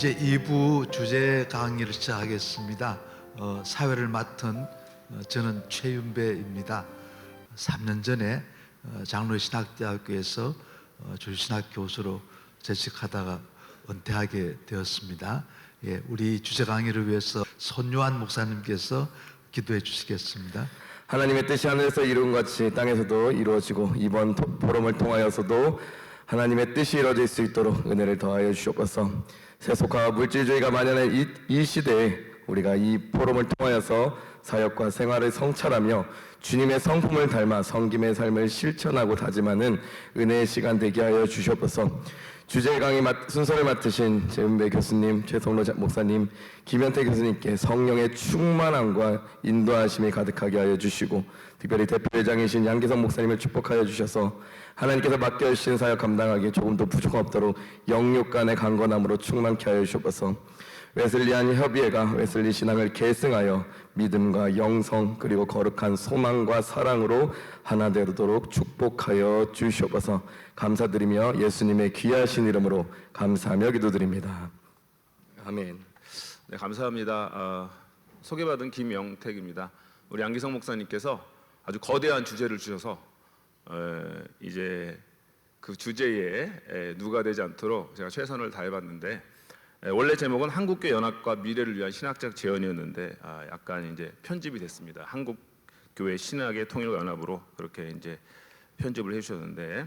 이제 2부 주제 강의를 시작하겠습니다. 사회를 맡은 저는 최윤배입니다. 3년 전에 장로신학대학교에서 주신학 교수로 재직하다가 은퇴하게 되었습니다. 우리 주제 강의를 위해서 손요한 목사님께서 기도해 주시겠습니다. 하나님의 뜻이 하늘에서 이룬 같이 땅에서도 이루어지고 이번 포럼을 통하여서도 하나님의 뜻이 이루어질 수 있도록 은혜를 더하여 주시옵소서. 세속화와 물질주의가 만연한 이 시대에 우리가 이 포럼을 통하여서 사역과 생활을 성찰하며 주님의 성품을 닮아 섬김의 삶을 실천하고 다짐하는 은혜의 시간 되게 하여 주시옵소서. 주제 강의 순서를 맡으신 최은배 교수님, 최성로 목사님, 김현태 교수님께 성령의 충만함과 인도하심이 가득하게 하여 주시고, 특별히 대표회장이신 양기성 목사님을 축복하여 주셔서 하나님께서 맡겨주신 사역 감당하기에 조금 더 부족함 없도록 영육 간의 강건함으로 충만케 하여 주옵소서. 웨슬리안 협의회가 웨슬리 신앙을 계승하여 믿음과 영성 그리고 거룩한 소망과 사랑으로 하나 되도록 축복하여 주시옵소서. 감사드리며 예수님의 귀하신 이름으로 감사하며 기도드립니다. 아멘. 네, 감사합니다. 소개받은 김영택입니다. 우리 양기성 목사님께서 아주 거대한 주제를 주셔서 이제 그 주제에 누가 되지 않도록 제가 최선을 다해봤는데, 원래 제목은 한국교회 연합과 미래를 위한 신학적 재현이었는데 약간 이제 편집이 됐습니다. 한국교회 신학의 통일과 연합으로 그렇게 이제 편집을 해주셨는데,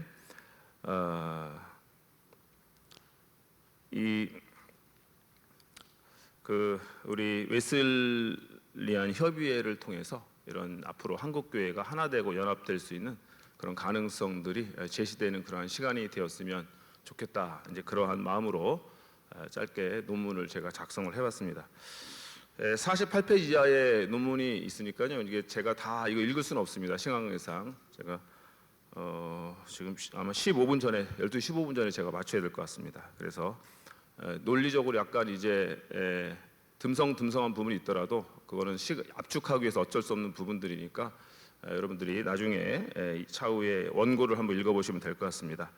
우리 웨슬리안 협의회를 통해서 이런 앞으로 한국교회가 하나 되고 연합될 수 있는 그런 가능성들이 제시되는 그러한 시간이 되었으면 좋겠다. 이제 그러한 마음으로 짧게 논문을 제가 작성을 해봤습니다. 48페이지 이하의 논문이 있으니까요. 이게 제가 다 이거 읽을 수는 없습니다. 시간관계상 제가 지금 아마 15분 전에 12시 15분 전에 제가 마쳐야 될 것 같습니다. 그래서 논리적으로 약간 이제 듬성듬성한 부분이 있더라도 그거는 압축하기 위해서 어쩔 수 없는 부분들이니까 여러분들이 나중에 차후에 원고를 한번 읽어보시면 될 것 같습니다.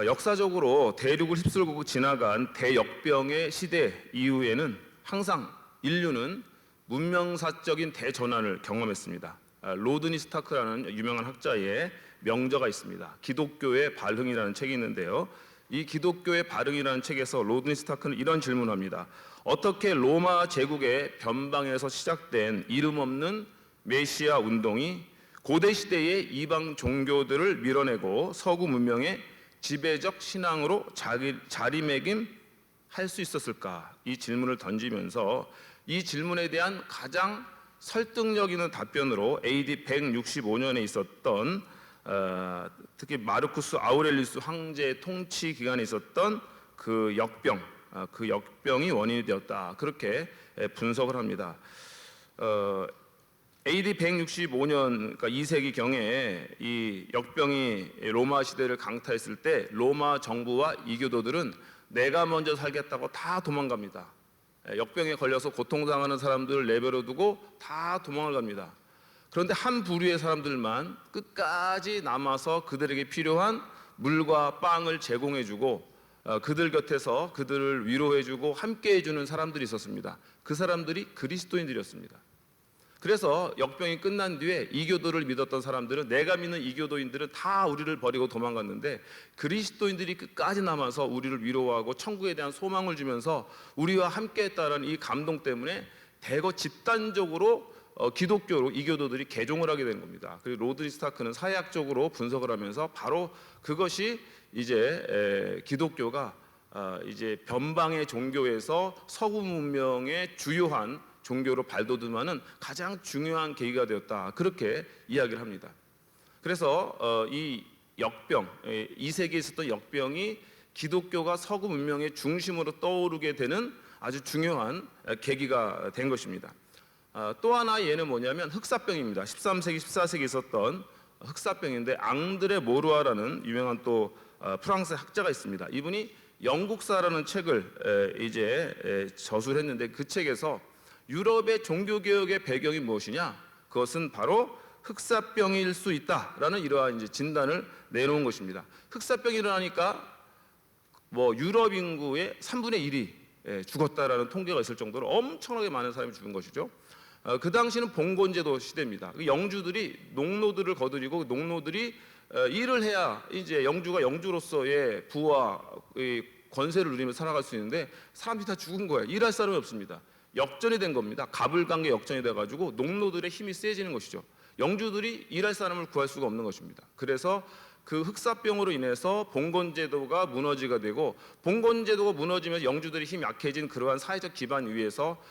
역사적으로 대륙을 휩쓸고 지나간 대역병의 시대 이후에는 항상 인류는 문명사적인 대전환을 경험했습니다. 로드니 스타크라는 유명한 학자의 명저가 있습니다. 기독교의 발흥이라는 책이 있는데요. 이 기독교의 발흥이라는 책에서 로드니 스타크는 이런 질문을 합니다. 어떻게 로마 제국의 변방에서 시작된 이름 없는 메시아 운동이 고대 시대의 이방 종교들을 밀어내고 서구 문명의 지배적 신앙으로 자리매김할 수 있었을까? 이 질문을 던지면서 이 질문에 대한 가장 설득력 있는 답변으로 AD 165년에 있었던 특히 마르쿠스 아우렐리우스 황제의 통치 기간에 있었던 그 역병이 원인이 되었다. 그렇게 분석을 합니다. AD 165년, 그러니까 2세기 경에 이 역병이 로마 시대를 강타했을 때 로마 정부와 이교도들은 내가 먼저 살겠다고 다 도망갑니다. 역병에 걸려서 고통당하는 사람들을 내버려 두고 다 도망을 갑니다. 그런데 한 부류의 사람들만 끝까지 남아서 그들에게 필요한 물과 빵을 제공해주고 그들 곁에서 그들을 위로해주고 함께해주는 사람들이 있었습니다. 그 사람들이 그리스도인들이었습니다. 그래서 역병이 끝난 뒤에 이교도를 믿었던 사람들은, 내가 믿는 이교도인들은 다 우리를 버리고 도망갔는데 그리스도인들이 끝까지 남아서 우리를 위로하고 천국에 대한 소망을 주면서 우리와 함께했다는 이 감동 때문에 대거 집단적으로 기독교로 이교도들이 개종을 하게 된 겁니다. 그리고 로드니 스타크는 사회학적으로 분석을 하면서 바로 그것이 이제 기독교가 이제 변방의 종교에서 서구 문명의 주요한 종교로 발돋움하는 가장 중요한 계기가 되었다. 그렇게 이야기를 합니다. 그래서 이 역병, 2세기에 있었던 역병이 기독교가 서구 문명의 중심으로 떠오르게 되는 아주 중요한 계기가 된 것입니다. 또 하나 얘는 뭐냐면 흑사병입니다. 13세기, 14세기에 있었던 흑사병인데, 앙드레 모루아라는 유명한 또 프랑스 학자가 있습니다. 이분이 영국사라는 책을 이제 저술을 했는데, 그 책에서 유럽의 종교개혁의 배경이 무엇이냐? 그것은 바로 흑사병일 수 있다라는 이러한 이제 진단을 내놓은 것입니다. 흑사병이 일어나니까 뭐 유럽 인구의 3분의 1이 죽었다라는 통계가 있을 정도로 엄청나게 많은 사람이 죽은 것이죠. 그 당시는 봉건제도 시대입니다. 영주들이 농노들을 거느리고 농노들이 일을 해야 이제 영주가 영주로서의 부와 권세를 누리며 살아갈 수 있는데 사람들이 다 죽은 거예요. 일할 사람이 없습니다. 역전이 된 겁니다. 갑을관계 역전이 돼가지고 농노들의 힘이 세지는 것이죠. 영주들이 일할 사람을 구할 수가 없는 것입니다. 그래서 그 흑사병으로 인해서 봉건제도가 무너지게 되고 봉건제도가 무너지면서 영주들의 힘이 약해진 그러한 사회적 기반 위에서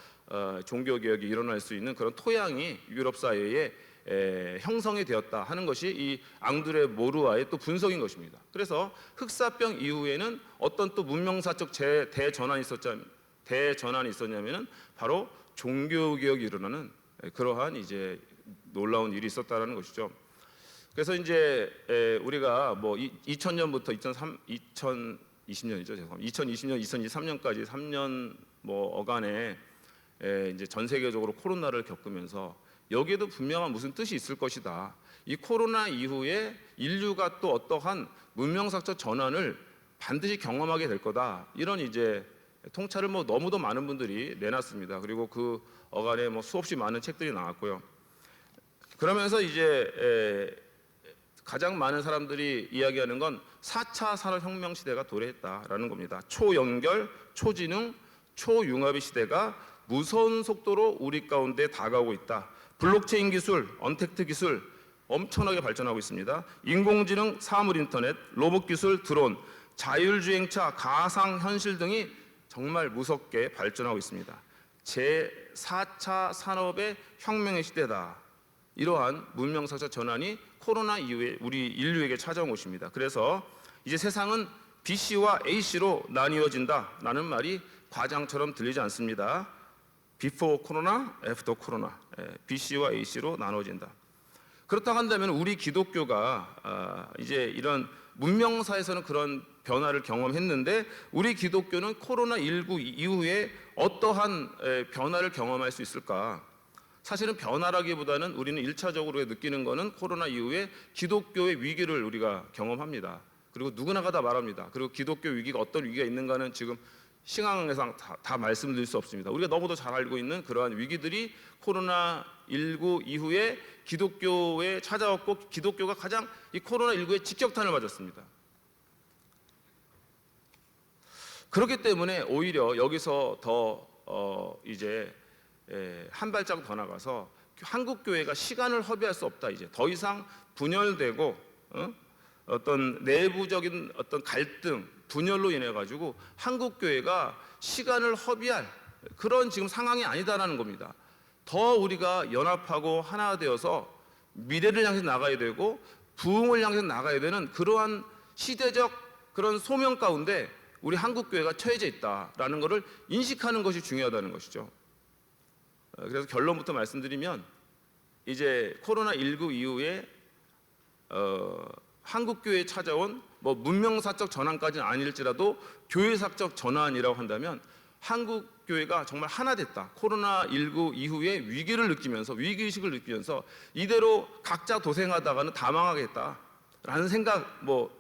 종교개혁이 일어날 수 있는 그런 토양이 유럽 사회에 형성이 되었다 하는 것이 이 앙드레 모루아의 또 분석인 것입니다. 그래서 흑사병 이후에는 어떤 또 문명사적 대전환이 있었냐면은 바로 종교개혁이 일어나는 그러한 이제 놀라운 일이 있었다라는 것이죠. 그래서 이제 우리가 뭐 2000년부터 2020년이죠. 죄송합니다. 2020년, 2023년까지 3년 뭐 어간에 이제 전 세계적으로 코로나를 겪으면서 여기에도 분명한 무슨 뜻이 있을 것이다. 이 코로나 이후에 인류가 또 어떠한 문명사적 전환을 반드시 경험하게 될 거다. 이런 이제 통찰을 뭐 너무도 많은 분들이 내놨습니다. 그리고 그 어간에 뭐 수없이 많은 책들이 나왔고요. 그러면서 이제 가장 많은 사람들이 이야기하는 건 4차 산업혁명 시대가 도래했다라는 겁니다. 초연결, 초지능, 초융합의 시대가 무서운 속도로 우리 가운데 다가오고 있다. 블록체인 기술, 언택트 기술 엄청나게 발전하고 있습니다. 인공지능, 사물 인터넷, 로봇 기술, 드론, 자율주행차, 가상현실 등이 정말 무섭게 발전하고 있습니다. 제4차 산업의 혁명의 시대다. 이러한 문명사적 전환이 코로나 이후에 우리 인류에게 찾아온 것입니다. 그래서 이제 세상은 BC와 AC로 나뉘어진다라는 말이 과장처럼 들리지 않습니다. Before 코로나, After 코로나, BC와 AC로 나눠진다. 그렇다고 한다면 우리 기독교가 이제 이런 문명사에서는 그런 변화를 경험했는데 우리 기독교는 코로나19 이후에 어떠한 변화를 경험할 수 있을까? 사실은 변화라기보다는 우리는 1차적으로 느끼는 것은 코로나 이후에 기독교의 위기를 우리가 경험합니다. 그리고 누구나가 다 말합니다. 그리고 기독교 위기가 어떤 위기가 있는가는 지금 시간상 다 말씀드릴 수 없습니다. 우리가 너무도 잘 알고 있는 그러한 위기들이 코로나19 이후에 기독교에 찾아왔고 기독교가 가장 이 코로나19에 직격탄을 맞았습니다. 그렇기 때문에 오히려 여기서 더 이제 한 발짝 더 나가서 한국 교회가 시간을 허비할 수 없다. 이제 더 이상 분열되고 어떤 내부적인 어떤 갈등, 분열로 인해 가지고 한국 교회가 시간을 허비할 그런 지금 상황이 아니다라는 겁니다. 더 우리가 연합하고 하나 되어서 미래를 향해서 나가야 되고 부흥을 향해서 나가야 되는 그러한 시대적 그런 소명 가운데 우리 한국 교회가 처해져 있다라는 것을 인식하는 것이 중요하다는 것이죠. 그래서 결론부터 말씀드리면 이제 코로나19 이후에 한국 교회에 찾아온 뭐 문명사적 전환까지는 아닐지라도 교회사적 전환이라고 한다면 한국 교회가 정말 하나 됐다. 코로나19 이후에 위기를 느끼면서 위기의식을 느끼면서 이대로 각자 도생하다가는 다 망하겠다라는 생각 뭐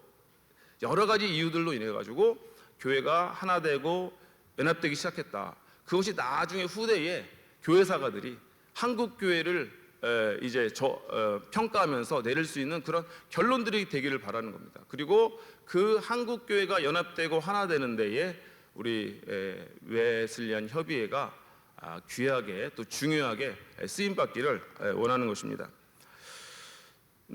여러 가지 이유들로 인해 가지고 교회가 하나 되고 연합되기 시작했다. 그것이 나중에 후대에 교회사가들이 한국 교회를 이제 평가하면서 내릴 수 있는 그런 결론들이 되기를 바라는 겁니다. 그리고 그 한국 교회가 연합되고 하나 되는 데에 우리 웨슬리안 협의회가 귀하게 또 중요하게 쓰임 받기를 원하는 것입니다.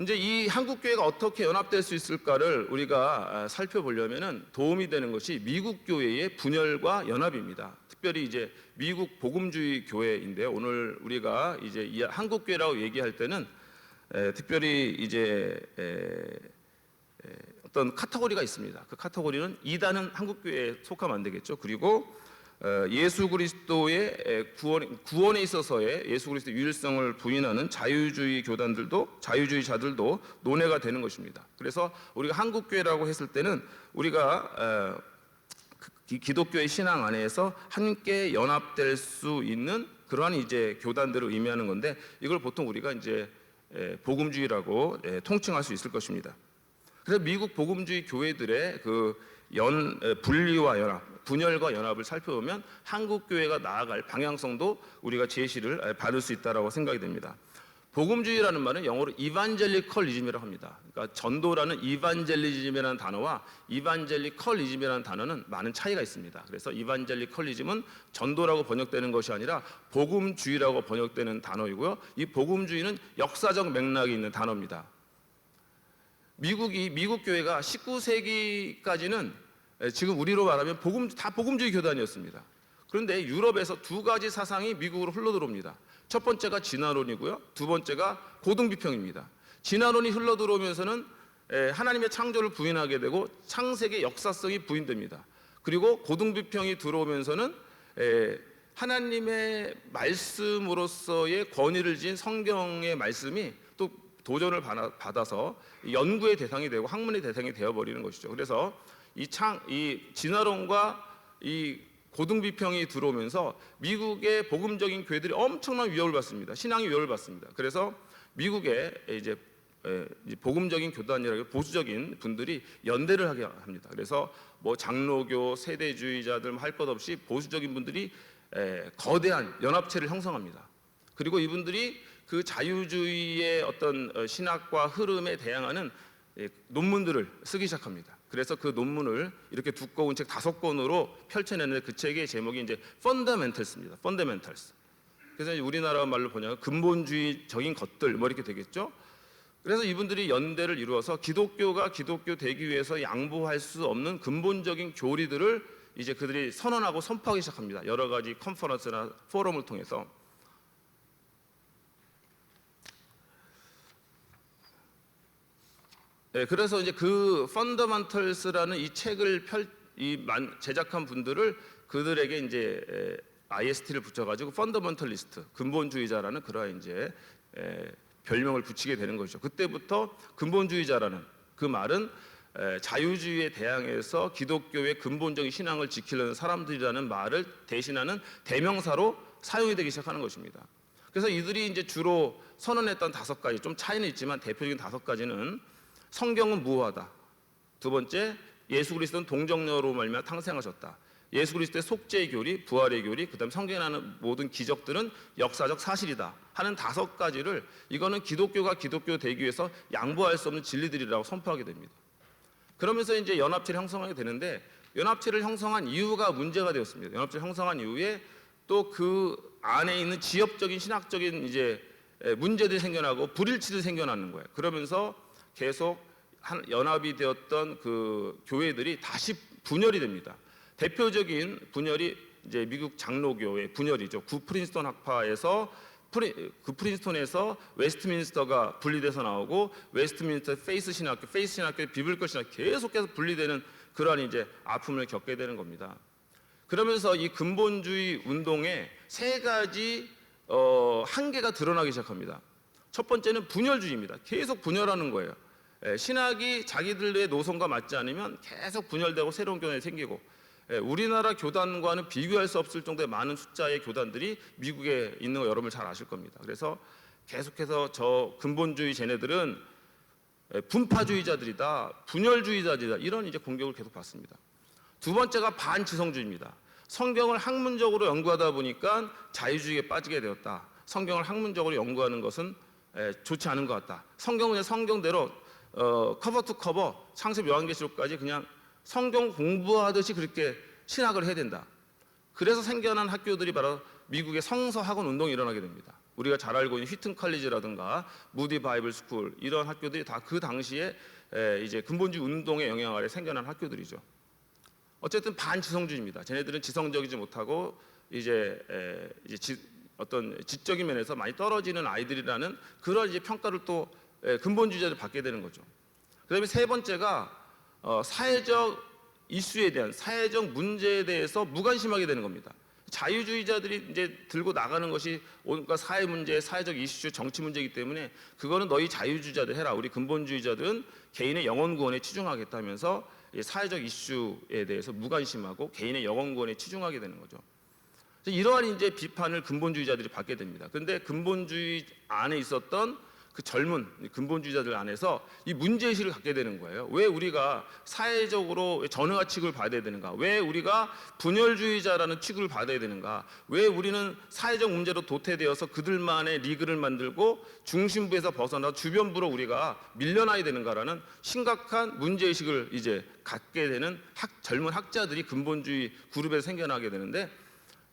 이제 이 한국 교회가 어떻게 연합될 수 있을까를 우리가 살펴보려면은 도움이 되는 것이 미국 교회의 분열과 연합입니다. 특별히 이제 미국 복음주의 교회인데요. 오늘 우리가 이제 이 한국 교회라고 얘기할 때는 특별히 이제 어떤 카테고리가 있습니다. 그 카테고리는 이단은 한국 교회에 속하면 안 되겠죠. 그리고 예수 그리스도의 구원에 있어서의 예수 그리스도의 유일성을 부인하는 자유주의자들도 논외가 되는 것입니다. 그래서 우리가 한국 교회라고 했을 때는 우리가 기독교의 신앙 안에서 함께 연합될 수 있는 그러한 이제 교단들을 의미하는 건데 이걸 보통 우리가 이제 복음주의라고 통칭할 수 있을 것입니다. 그래서 미국 복음주의 교회들의 그 분리와 연합, 분열과 연합을 살펴보면 한국 교회가 나아갈 방향성도 우리가 제시를 받을 수 있다라고 생각이 됩니다. 복음주의라는 말은 영어로 이반젤리컬리즘이라고 합니다. 그러니까 전도라는 이반젤리즘이라는 단어와 이반젤리컬리즘이라는 단어는 많은 차이가 있습니다. 그래서 이반젤리컬리즘은 전도라고 번역되는 것이 아니라 복음주의라고 번역되는 단어이고요. 이 복음주의는 역사적 맥락이 있는 단어입니다. 미국 교회가 19세기까지는 지금 우리로 말하면 다 복음주의 교단이었습니다. 그런데 유럽에서 두 가지 사상이 미국으로 흘러들어옵니다. 첫 번째가 진화론이고요. 두 번째가 고등비평입니다. 진화론이 흘러들어오면서는 하나님의 창조를 부인하게 되고 창세기의 역사성이 부인됩니다. 그리고 고등비평이 들어오면서는 하나님의 말씀으로서의 권위를 지닌 성경의 말씀이 또 도전을 받아서 연구의 대상이 되고 학문의 대상이 되어버리는 것이죠. 그래서 이 진화론과 이 고등비평이 들어오면서 미국의 복음적인 교회들이 엄청난 위협을 받습니다. 신앙의 위협을 받습니다. 그래서 미국의 이제 복음적인 교단이라고 보수적인 분들이 연대를 하게 합니다. 그래서 뭐 장로교, 세대주의자들 할 것 없이 보수적인 분들이 거대한 연합체를 형성합니다. 그리고 이분들이 그 자유주의의 어떤 신학과 흐름에 대항하는 논문들을 쓰기 시작합니다. 그래서 그 논문을 이렇게 두꺼운 책 5권으로 펼쳐내는 그 책의 제목이 이제 펀더멘털스입니다. 펀더멘털스. 그래서 우리나라 말로 보면 근본주의적인 것들 뭐 이렇게 되겠죠. 그래서 이분들이 연대를 이루어서 기독교가 기독교 되기 위해서 양보할 수 없는 근본적인 교리들을 이제 그들이 선언하고 선포하기 시작합니다. 여러 가지 컨퍼런스나 포럼을 통해서. 그래서 이제 그 펀더멘털스라는 이 책을 제작한 분들을 그들에게 이제 IST를 붙여가지고 펀더멘털리스트, 근본주의자라는 그러한 이제 별명을 붙이게 되는 것이죠. 그때부터 근본주의자라는 그 말은 자유주의에 대항해서 기독교의 근본적인 신앙을 지키려는 사람들이라는 말을 대신하는 대명사로 사용이 되기 시작하는 것입니다. 그래서 이들이 이제 주로 선언했던 5가지, 좀 차이는 있지만 대표적인 5가지는 성경은 무효하다. 두 번째, 예수 그리스도는 동정녀로 말미암아 탕생하셨다. 예수 그리스도의 속죄의 교리, 부활의 교리, 그다음 성경에 나오는 모든 기적들은 역사적 사실이다 하는 5가지를 이거는 기독교가 기독교 되기 위해서 양보할 수 없는 진리들이라고 선포하게 됩니다. 그러면서 이제 연합체를 형성하게 되는데 연합체를 형성한 이유가 문제가 되었습니다. 연합체를 형성한 이후에 또 그 안에 있는 지역적인 신학적인 이제 문제들이 생겨나고 불일치들이 생겨나는 거예요. 그러면서 계속 연합이 되었던 그 교회들이 다시 분열이 됩니다. 대표적인 분열이 이제 미국 장로교의 분열이죠. 구 프린스턴 학파에서 그 프린스턴에서 웨스트민스터가 분리돼서 나오고 웨스트민스터 페이스 신학교, 비블리컬 신학교 계속해서 분리되는 그러한 이제 아픔을 겪게 되는 겁니다. 그러면서 이 근본주의 운동의 3가지 한계가 드러나기 시작합니다. 첫 번째는 분열주의입니다. 계속 분열하는 거예요. 신학이 자기들의 노선과 맞지 않으면 계속 분열되고 새로운 교단이 생기고 우리나라 교단과는 비교할 수 없을 정도의 많은 숫자의 교단들이 미국에 있는 거 여러분 잘 아실 겁니다. 그래서 계속해서 저 근본주의 쟤네들은 분파주의자들이다, 분열주의자들이다 이런 이제 공격을 계속 받습니다. 두 번째가 반지성주의입니다. 성경을 학문적으로 연구하다 보니까 자유주의에 빠지게 되었다. 성경을 학문적으로 연구하는 것은 좋지 않은 것 같다. 성경은 그냥 성경대로 커버 투 커버 창세기 요한계시록까지 그냥 성경 공부하듯이 그렇게 신학을 해야 된다. 그래서 생겨난 학교들이 바로 미국의 성서학원 운동이 일어나게 됩니다. 우리가 잘 알고 있는 휘튼 컬리지라든가 무디 바이블 스쿨 이런 학교들이 다 그 당시에 이제 근본주의 운동의 영향 아래 생겨난 학교들이죠. 어쨌든 반지성주의입니다. 쟤네들은 지성적이지 못하고 어떤 지적인 면에서 많이 떨어지는 아이들이라는 그런 이제 평가를 또 근본주의자들 받게 되는 거죠. 그다음에 3번째가 사회적 이슈에 대한 사회적 문제에 대해서 무관심하게 되는 겁니다. 자유주의자들이 이제 들고 나가는 것이 온갖 사회 문제, 사회적 이슈, 정치 문제이기 때문에 그거는 너희 자유주의자들 해라. 우리 근본주의자들은 개인의 영혼 구원에 치중하겠다면서 사회적 이슈에 대해서 무관심하고 개인의 영혼 구원에 치중하게 되는 거죠. 이러한 이제 비판을 근본주의자들이 받게 됩니다. 그런데 근본주의 안에 있었던 그 젊은 근본주의자들 안에서 이 문제의식을 갖게 되는 거예요. 왜 우리가 사회적으로 전능화 취급을 받아야 되는가? 왜 우리가 분열주의자라는 취급을 받아야 되는가? 왜 우리는 사회적 문제로 도태되어서 그들만의 리그를 만들고 중심부에서 벗어나 주변부로 우리가 밀려나야 되는가라는 심각한 문제의식을 이제 갖게 되는 젊은 학자들이 근본주의 그룹에서 생겨나게 되는데,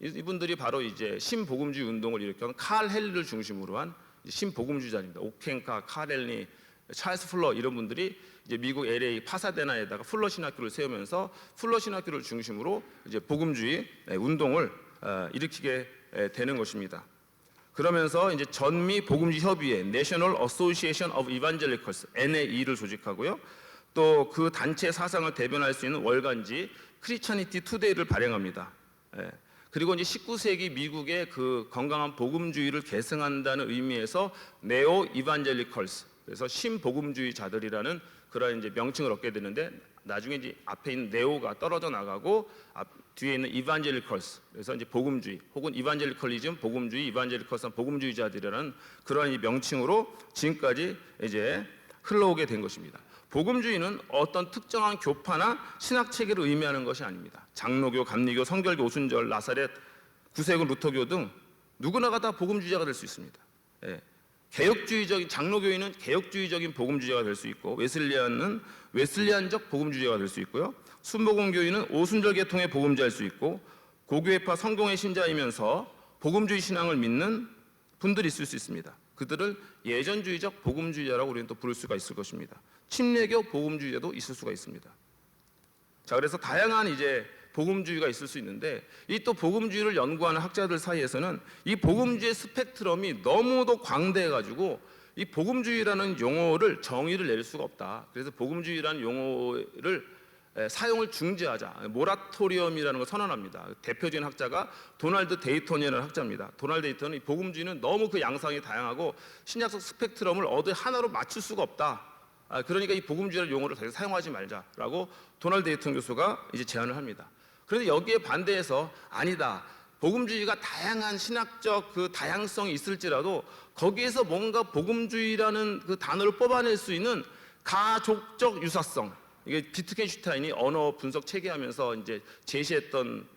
이분들이 바로 이제 신복음주의 운동을 일으킨 칼 헨리를 중심으로 한 신복음주의자입니다. 오켄카, 칼 헨리, 찰스 풀러 이런 분들이 이제 미국 LA 파사데나에다가 풀러 신학교를 세우면서 풀러 신학교를 중심으로 이제 복음주의 운동을 일으키게 되는 것입니다. 그러면서 이제 전미 복음주의 협의회 National Association of Evangelicals NAE를 조직하고요. 또 그 단체 사상을 대변할 수 있는 월간지 크리스처니티 투데이를 발행합니다. 그리고 이제 19세기 미국의 그 건강한 복음주의를 계승한다는 의미에서 네오 이반젤리컬스, 그래서 신복음주의자들이라는 그런 이제 명칭을 얻게 되는데, 나중에 이제 앞에 있는 네오가 떨어져 나가고 뒤에 있는 이반젤리컬스, 그래서 이제 복음주의 혹은 이반젤리컬리즘, 복음주의, 이반젤리컬스, 복음주의자들이라는 그런 이 명칭으로 지금까지 이제 흘러오게 된 것입니다. 복음주의는 어떤 특정한 교파나 신학 체계를 의미하는 것이 아닙니다. 장로교, 감리교, 성결교, 오순절, 나사렛, 구세군, 루터교 등 누구나가 다 복음주의자가 될 수 있습니다. 개혁주의적인 장로교인은 개혁주의적인 복음주의자가 될 수 있고, 웨슬리안은 웨슬리안적 복음주의자가 될 수 있고요. 순복음교인은 오순절 계통의 복음주의자일 수 있고, 고교회파 성공의 신자이면서 복음주의 신앙을 믿는 분들이 있을 수 있습니다. 그들을 예전주의적 복음주의자라고 우리는 또 부를 수가 있을 것입니다. 침례교 복음주의자도 있을 수가 있습니다. 자, 그래서 다양한 이제 복음주의가 있을 수 있는데, 이 또 복음주의를 연구하는 학자들 사이에서는 이 복음주의 스펙트럼이 너무도 광대해가지고 이 복음주의라는 용어를 정의를 내릴 수가 없다. 그래서 복음주의라는 용어를 사용을 중지하자, 모라토리엄이라는 걸 선언합니다. 대표적인 학자가 도널드 데이턴이라는 학자입니다. 도널드 데이턴은 이 복음주의는 너무 그 양상이 다양하고 신약적 스펙트럼을 어디 하나로 맞출 수가 없다. 그러니까 이 복음주의라는 용어를 더 이상 사용하지 말자라고 도널드 데이턴 교수가 이제 제안을 합니다. 그런데 여기에 반대해서 아니다, 복음주의가 다양한 신학적 그 다양성이 있을지라도 거기에서 뭔가 복음주의라는 그 단어를 뽑아낼 수 있는 가족적 유사성, 이게 비트겐슈타인이 언어 분석 체계하면서 이제 제시했던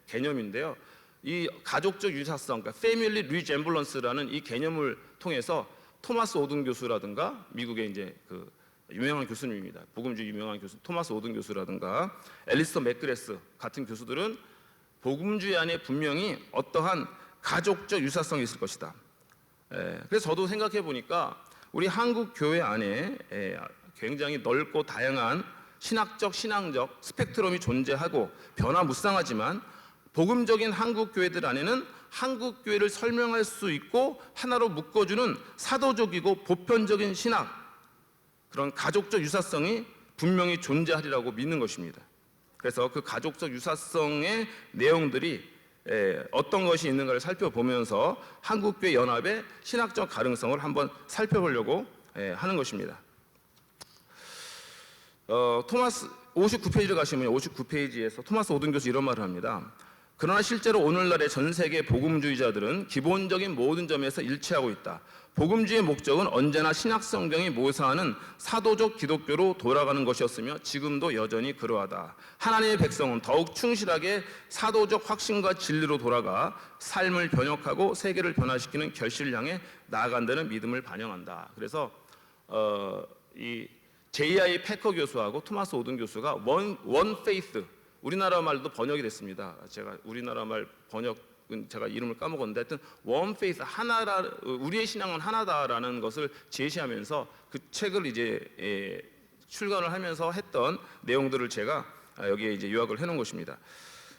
개념인데요. 이 가족적 유사성, 그러니까 패밀리 리젠블런스라는 이 개념을 통해서 토마스 오든 교수라든가 미국의 이제 그 유명한 교수님입니다. 복음주의 유명한 교수 토마스 오든 교수라든가 앨리스터 맥그레스 같은 교수들은 복음주의 안에 분명히 어떠한 가족적 유사성이 있을 것이다. 그래서 저도 생각해 보니까 우리 한국 교회 안에 굉장히 넓고 다양한 신학적, 신앙적 스펙트럼이 존재하고 변화무쌍하지만 복음적인 한국 교회들 안에는 한국 교회를 설명할 수 있고 하나로 묶어주는 사도적이고 보편적인 신학, 그런 가족적 유사성이 분명히 존재하리라고 믿는 것입니다. 그래서 그 가족적 유사성의 내용들이 어떤 것이 있는가를 살펴보면서 한국교회 연합의 신학적 가능성을 한번 살펴보려고 하는 것입니다. 토마스 59페이지를 가시면 59페이지에서 토마스 오든 교수 이런 말을 합니다. 그러나 실제로 오늘날의 전 세계 복음주의자들은 기본적인 모든 점에서 일치하고 있다. 복음주의의 목적은 언제나 신약 성경이 모사하는 사도적 기독교로 돌아가는 것이었으며 지금도 여전히 그러하다. 하나님의 백성은 더욱 충실하게 사도적 확신과 진리로 돌아가 삶을 변혁하고 세계를 변화시키는 결실을 향해 나아간다는 믿음을 반영한다. 그래서 이 J.I. 패커 교수하고 토마스 오든 교수가 원 페이스, 우리나라 말도 번역이 됐습니다. 제가 우리나라 말 번역은 제가 이름을 까먹었는데 하여튼 원 페이스, 하나라, 우리의 신앙은 하나다라는 것을 제시하면서 그 책을 이제 출간을 하면서 했던 내용들을 제가 여기에 이제 요약을 해놓은 것입니다.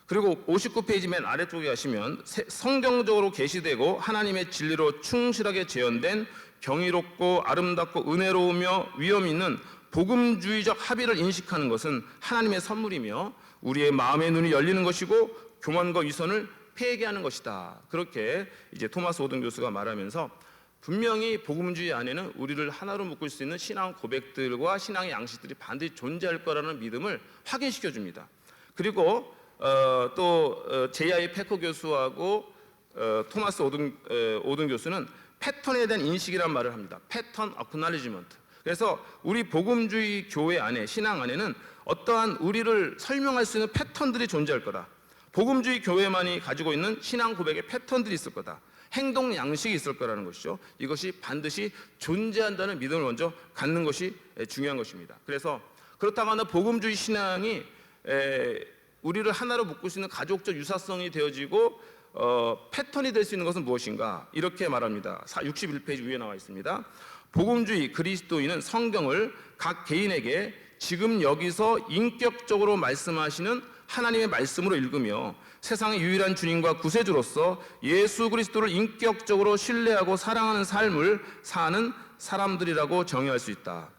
그리고 59페이지 맨 아래쪽에 가시면 성경적으로 계시되고 하나님의 진리로 충실하게 재현된 경이롭고 아름답고 은혜로우며 위엄 있는 복음주의적 합의를 인식하는 것은 하나님의 선물이며 우리의 마음의 눈이 열리는 것이고 교만과 위선을 폐해하는 것이다. 그렇게 이제 토마스 오든 교수가 말하면서 분명히 복음주의 안에는 우리를 하나로 묶을 수 있는 신앙 고백들과 신앙의 양식들이 반드시 존재할 거라는 믿음을 확인시켜 줍니다. 그리고 또 J.I. 패커 교수하고 토마스 오든 교수는 패턴에 대한 인식이란 말을 합니다. 패턴 어크날리지먼트. 그래서 우리 복음주의 교회 안에, 신앙 안에는 어떠한 우리를 설명할 수 있는 패턴들이 존재할 거다. 복음주의 교회만이 가지고 있는 신앙 고백의 패턴들이 있을 거다. 행동 양식이 있을 거라는 것이죠. 이것이 반드시 존재한다는 믿음을 먼저 갖는 것이 중요한 것입니다. 그래서 그렇다고 하나 복음주의 신앙이 우리를 하나로 묶을 수 있는 가족적 유사성이 되어지고 패턴이 될 수 있는 것은 무엇인가? 이렇게 말합니다. 61페이지 위에 나와 있습니다. 복음주의 그리스도인은 성경을 각 개인에게 지금 여기서 인격적으로 말씀하시는 하나님의 말씀으로 읽으며 세상의 유일한 주님과 구세주로서 예수 그리스도를 인격적으로 신뢰하고 사랑하는 삶을 사는 사람들이라고 정의할 수 있다.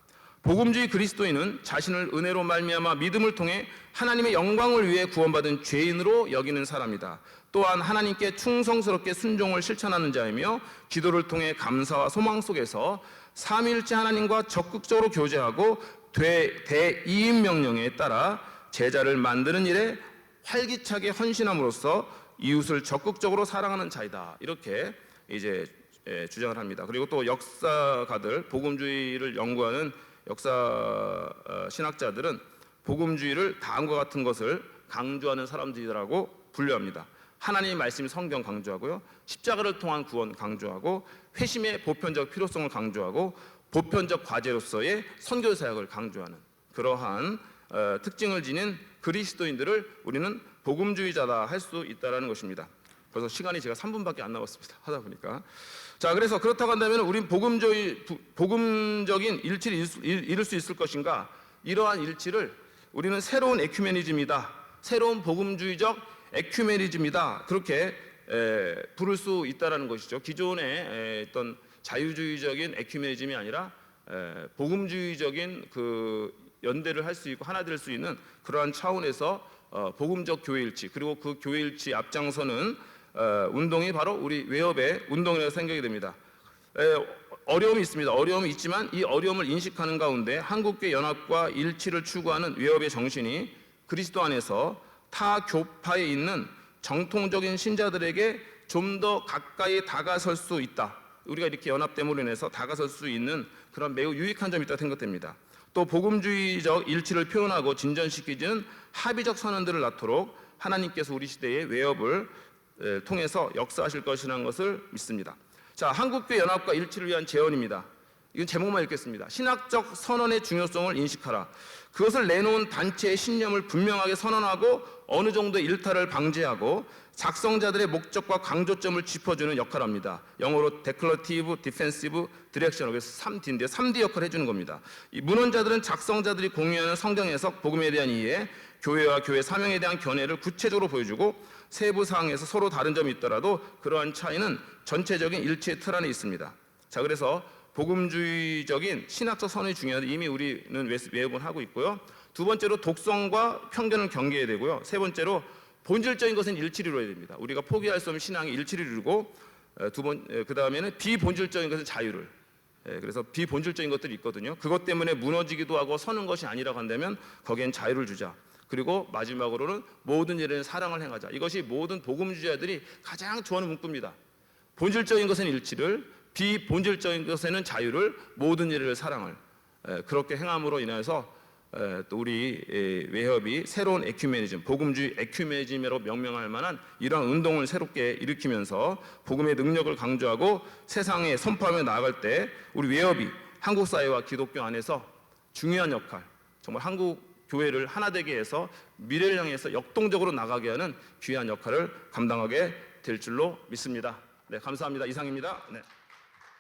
복음주의 그리스도인은 자신을 은혜로 말미암아 믿음을 통해 하나님의 영광을 위해 구원받은 죄인으로 여기는 사람이다. 또한 하나님께 충성스럽게 순종을 실천하는 자이며 기도를 통해 감사와 소망 속에서 삼위일체 하나님과 적극적으로 교제하고 대이임 명령에 따라 제자를 만드는 일에 활기차게 헌신함으로써 이웃을 적극적으로 사랑하는 자이다. 이렇게 이제 주장을 합니다. 그리고 또 역사가들, 복음주의를 연구하는 역사 신학자들은 복음주의를 다음과 같은 것을 강조하는 사람들이라고 분류합니다. 하나님의 말씀이 성경 강조하고요, 십자가를 통한 구원 강조하고, 회심의 보편적 필요성을 강조하고, 보편적 과제로서의 선교 사역을 강조하는 그러한 특징을 지닌 그리스도인들을 우리는 복음주의자다 할 수 있다라는 것입니다. 벌써 시간이 제가 3분밖에 안 남았습니다. 하다 보니까. 자, 그래서 그렇다고 한다면 우린 복음적인 일치를 이룰 수 있을 것인가? 이러한 일치를 우리는 새로운 에큐메니즘이다, 새로운 복음주의적 에큐메니즘이다, 그렇게 부를 수 있다라는 것이죠. 기존의 어떤 자유주의적인 에큐메니즘이 아니라 복음주의적인 그 연대를 할 수 있고 하나 될 수 있는 그러한 차원에서 복음적 교회일치, 그리고 그 교회일치 앞장서는 운동이 바로 우리 웨업의 운동이라고 생각이 됩니다. 어려움이 있습니다. 어려움이 있지만 이 어려움을 인식하는 가운데 한국교회 연합과 일치를 추구하는 웨업의 정신이 그리스도 안에서 타 교파에 있는 정통적인 신자들에게 좀 더 가까이 다가설 수 있다. 우리가 이렇게 연합됨으로 인해서 다가설 수 있는 그런 매우 유익한 점이 있다고 생각됩니다. 또 복음주의적 일치를 표현하고 진전시키는 합의적 선언들을 낳도록 하나님께서 우리 시대의 웨업을 통해서 역사하실 것이라는 것을 믿습니다. 자, 한국교회 연합과 일치를 위한 제언입니다. 이건 제목만 읽겠습니다. 신학적 선언의 중요성을 인식하라. 그것을 내놓은 단체의 신념을 분명하게 선언하고 어느 정도의 일탈을 방지하고 작성자들의 목적과 강조점을 짚어주는 역할을 합니다. 영어로 데클러티브, 디펜시브, 디렉션, 그래서 3D인데 3D 역할을 해주는 겁니다. 이 문헌자들은 작성자들이 공유하는 성경 해석, 복음에 대한 이해, 교회와 교회 사명에 대한 견해를 구체적으로 보여주고 세부 사항에서 서로 다른 점이 있더라도 그러한 차이는 전체적인 일치의 틀 안에 있습니다. 자, 그래서 복음주의적인 신학적 선언이 중요한데 이미 우리는 외업은 하고 있고요. 두 번째로 독성과 편견을 경계해야 되고요. 세 번째로 본질적인 것은 일치를 이루어야 됩니다. 우리가 포기할 수 없는 신앙이 일치를 이루고 그 다음에는 비본질적인 것은 자유를. 그래서 비본질적인 것들이 있거든요. 그것 때문에 무너지기도 하고 서는 것이 아니라고 한다면 거기엔 자유를 주자. 그리고 마지막으로는 모든 일에는 사랑을 행하자. 이것이 모든 복음주의자들이 가장 좋아하는 문구입니다. 본질적인 것은 일치를, 비본질적인 것에는 자유를, 모든 일을 사랑을. 그렇게 행함으로 인해서 또 우리 외협이 새로운 에큐메니즘, 복음주의 에큐메니즘으로 명명할 만한 이러한 운동을 새롭게 일으키면서 복음의 능력을 강조하고 세상에 선포하며 나아갈 때 우리 외협이 한국 사회와 기독교 안에서 중요한 역할, 정말 한국 교회를 하나 되게 해서 미래를 향해서 역동적으로 나가게 하는 귀한 역할을 감당하게 될 줄로 믿습니다. 네, 감사합니다. 이상입니다. 네.